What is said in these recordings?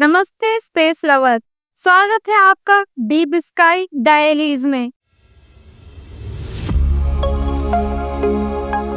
नमस्ते space lover. स्वागत है आपका डीप स्काई डायरीज में,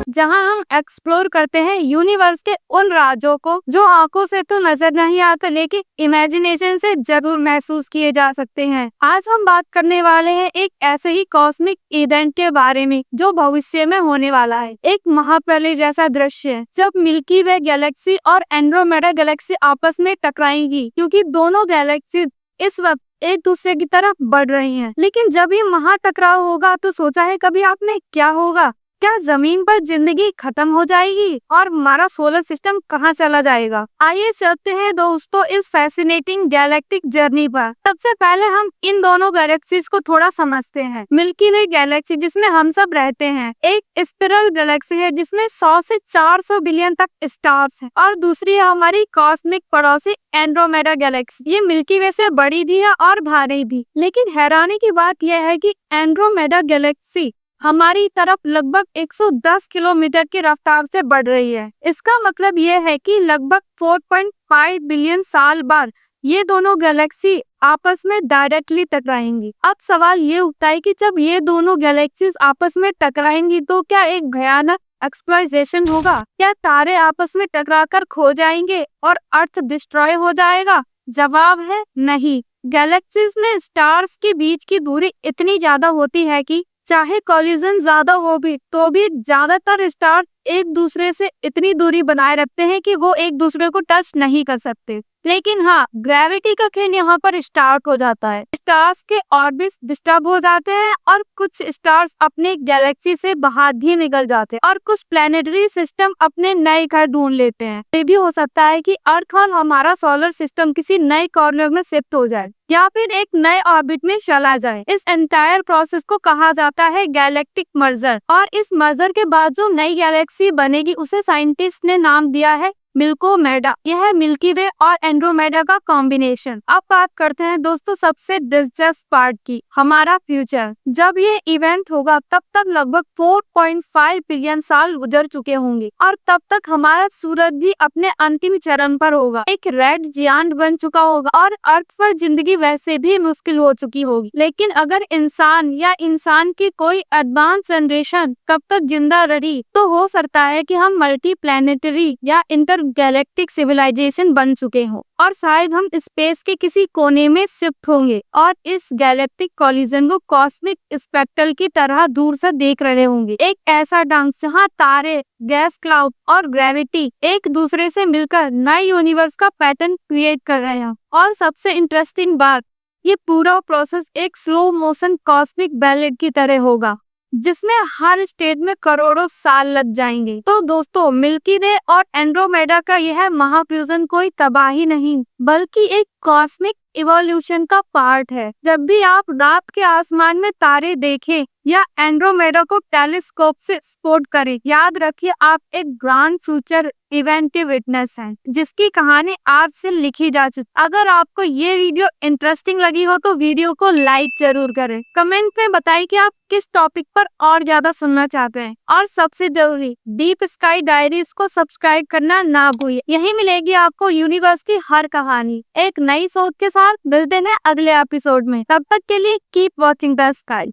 जहां हम एक्सप्लोर करते हैं यूनिवर्स के उन राजों को जो आंखों से तो नजर नहीं आते लेकिन इमेजिनेशन से जरूर महसूस किए जा सकते हैं। आज हम बात करने वाले हैं एक ऐसे ही कॉस्मिक इवेंट के बारे में जो भविष्य में होने वाला है। एक महाप्रलय जैसा दृश्य जब मिल्की वे गैलेक्सी और एंड्रोमेडा गैलेक्सी आपस में टकराएंगी, क्योंकि दोनों गैलेक्सी इस वक्त एक दूसरे की तरफ बढ़ रही हैं। लेकिन जब ये महाटकराव होगा तो सोचा है कभी आपने क्या होगा? क्या जमीन पर जिंदगी खत्म हो जाएगी और हमारा सोलर सिस्टम कहाँ चला जाएगा? आइए चलते हैं दोस्तों इस फैसिनेटिंग गैलेक्टिक जर्नी पर। सबसे पहले हम इन दोनों गैलेक्सीज को थोड़ा समझते हैं। मिल्की वे गैलेक्सी जिसमें हम सब रहते हैं, एक स्पिरल गैलेक्सी है जिसमें 100 से 400 बिलियन तक स्टार्स हैं, और दूसरी है हमारी कॉस्मिक पड़ोसी एंड्रोमेडा गैलेक्सी। ये मिल्की वे से बड़ी भी है और भारी भी। लेकिन हैरानी की बात यह है कि एंड्रोमेडा गैलेक्सी हमारी तरफ लगभग 110 किलोमीटर की रफ्तार से बढ़ रही है। इसका मतलब यह है कि लगभग 4.5 बिलियन साल बाद ये दोनों गैलेक्सी आपस में डायरेक्टली टकराएंगी। अब सवाल ये उठता है कि जब ये दोनों गैलेक्सीज आपस में टकराएंगी तो क्या एक भयानक एक्सप्लोजन होगा? क्या तारे आपस में टकराकर खो जाएंगे और अर्थ डिस्ट्रॉय हो जाएगा? जवाब है नहीं। गैलेक्सीज में स्टार्स के बीच की दूरी इतनी ज्यादा होती है कि चाहे कॉलिजन ज्यादा हो भी तो भी ज्यादातर स्टार एक दूसरे से इतनी दूरी बनाए रखते हैं कि वो एक दूसरे को टच नहीं कर सकते। लेकिन हाँ, ग्रेविटी का खेल यहाँ पर स्टार्ट हो जाता है। स्टार्स के ऑर्बिट्स डिस्टर्ब हो जाते हैं और कुछ स्टार्स अपने गैलेक्सी से बाहर भी निकल जाते हैं और कुछ प्लेनेटरी सिस्टम अपने नए घर ढूंढ लेते हैं। ये भी हो सकता है कि अर्थ और हमारा सोलर सिस्टम किसी नए कॉर्नर में शिफ्ट हो जाए या फिर एक नए ऑर्बिट में चला जाए। इस एंटायर प्रोसेस को कहा जाता है गैलेक्टिक मर्जर, और इस मर्जर के बाद जो नई गैलेक्सी बनेगी उसे साइंटिस्ट ने नाम दिया है मिल्कोमेडा। यह है मिल्की वे और एंड्रोमेडा का कॉम्बिनेशन। अब बात करते हैं दोस्तों सबसे दिलचस्प पार्ट की, हमारा फ्यूचर। जब ये इवेंट होगा तब तक लगभग 4.5 बिलियन साल गुजर चुके होंगे और तब तक हमारा सूरज भी अपने अंतिम चरण पर होगा, एक रेड जियांट बन चुका होगा और अर्थ पर जिंदगी वैसे भी मुश्किल हो चुकी होगी। लेकिन अगर इंसान या इंसान की कोई एडवांस जनरेशन कब तक जिंदा रही तो हो सकता है कि हम मल्टी प्लैनेटरी या इंटर गैलेक्टिक सिविलाइजेशन बन चुके हों, और शायद हम स्पेस के किसी कोने में शिफ्ट होंगे और इस गैलेक्टिक कॉलिजन को कॉस्मिक स्पेक्ट्रल की तरह दूर से देख रहे होंगे। एक ऐसा डांस जहां तारे, गैस क्लाउड और ग्रेविटी एक दूसरे से मिलकर नए यूनिवर्स का पैटर्न क्रिएट कर रहे हैं। और सबसे इंटरेस्टिंग बात, ये पूरा प्रोसेस एक स्लो मोशन कॉस्मिक बैलेट की तरह होगा जिसमें हर स्टेज में करोड़ों साल लग जाएंगे। तो दोस्तों मिल्की वे और एंड्रोमेडा का यह महाफ्यूजन कोई तबाही नहीं बल्कि एक कॉस्मिक इवोल्यूशन का पार्ट है। जब भी आप रात के आसमान में तारे देखें या एंड्रोमेडा को टेलीस्कोप से स्पॉट करें, याद रखिए आप एक ग्रैंड फ्यूचर इवेंट के विटनेस हैं जिसकी कहानी आज से लिखी जा चुकी। अगर आपको ये वीडियो इंटरेस्टिंग लगी हो तो वीडियो को लाइक जरूर करें। कमेंट में बताइए कि आप किस टॉपिक पर और ज्यादा सुनना चाहते हैं, और सबसे जरूरी डीप स्काई डायरीज को सब्सक्राइब करना ना भूलिए। यही मिलेगी आपको यूनिवर्स की हर कहानी एक नई सोच के साथ। मिलते हैं अगले एपिसोड में, तब तक के लिए कीप वॉचिंग द स्काई।